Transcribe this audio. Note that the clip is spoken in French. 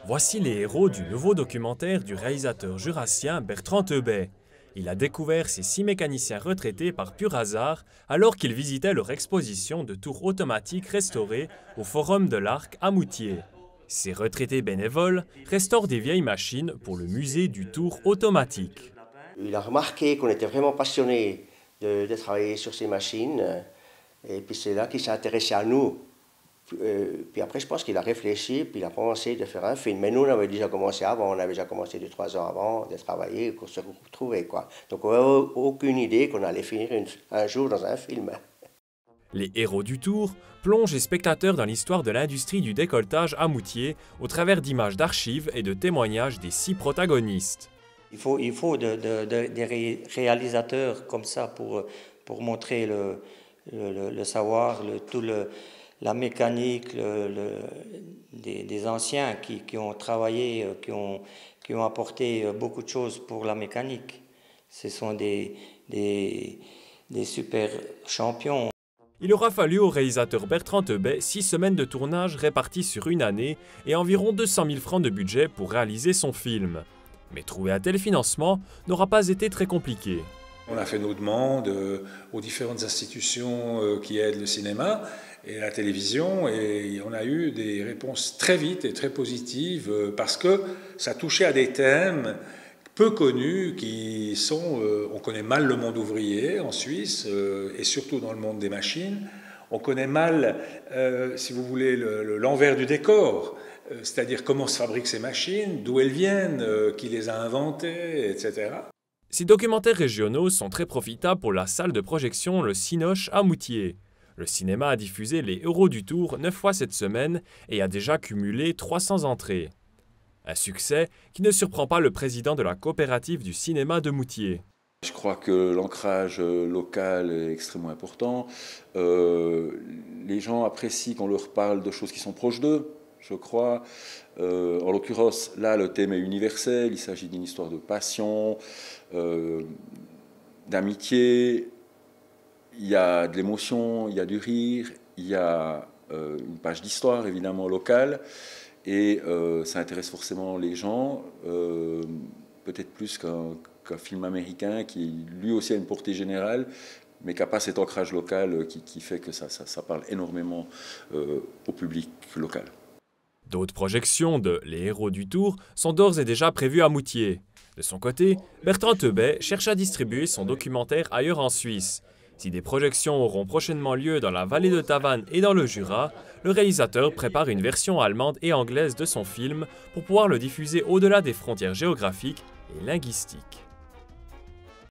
Voici les héros du nouveau documentaire du réalisateur jurassien Bertrand Teubet. Il a découvert ces 6 mécaniciens retraités par pur hasard alors qu'ils visitaient leur exposition de tours automatiques restaurées au Forum de l'Arc à Moutier. Ces retraités bénévoles restaurent des vieilles machines pour le musée du tour automatique. Il a remarqué qu'on était vraiment passionnés de travailler sur ces machines et puis c'est là qu'il s'est intéressé à nous. Puis après, je pense qu'il a réfléchi, puis il a pensé de faire un film. Mais nous, on avait déjà commencé avant, on avait déjà commencé 2-3 ans avant de travailler, qu'on se retrouvait, quoi. Donc on n'avait aucune idée qu'on allait finir un jour dans un film. Les héros du tour plongent les spectateurs dans l'histoire de l'industrie du décolletage à Moutier au travers d'images d'archives et de témoignages des 6 protagonistes. Il faut des réalisateurs comme ça pour montrer le savoir, la mécanique des anciens qui ont travaillé, qui ont apporté beaucoup de choses pour la mécanique. Ce sont des super champions. Il aura fallu au réalisateur Bertrand Teubet 6 semaines de tournage réparties sur une année et environ 200 000 francs de budget pour réaliser son film. Mais trouver un tel financement n'aura pas été très compliqué. On a fait nos demandes aux différentes institutions qui aident le cinéma et la télévision et on a eu des réponses très vite et très positives parce que ça touchait à des thèmes peu connus qui sont... on connaît mal le monde ouvrier en Suisse et surtout dans le monde des machines. On connaît mal, si vous voulez, l'envers du décor, c'est-à-dire comment se fabriquent ces machines, d'où elles viennent, qui les a inventées, etc. Ces documentaires régionaux sont très profitables pour la salle de projection Le Cinoche à Moutier. Le cinéma a diffusé les héros du tour 9 fois cette semaine et a déjà cumulé 300 entrées. Un succès qui ne surprend pas le président de la coopérative du cinéma de Moutier. Je crois que l'ancrage local est extrêmement important. Les gens apprécient qu'on leur parle de choses qui sont proches d'eux, je crois. En l'occurrence, là, le thème est universel. Il s'agit d'une histoire de passion, d'amitié. Il y a de l'émotion, il y a du rire, il y a une page d'histoire, évidemment, locale. Et ça intéresse forcément les gens, peut-être plus qu'un film américain qui, lui aussi, a une portée générale, mais qui n'a pas cet ancrage local qui fait que ça parle énormément au public local. D'autres projections de Les héros du tour sont d'ores et déjà prévues à Moutier. De son côté, Bertrand Teubet cherche à distribuer son documentaire ailleurs en Suisse. Si des projections auront prochainement lieu dans la vallée de Tavannes et dans le Jura, le réalisateur prépare une version allemande et anglaise de son film pour pouvoir le diffuser au-delà des frontières géographiques et linguistiques.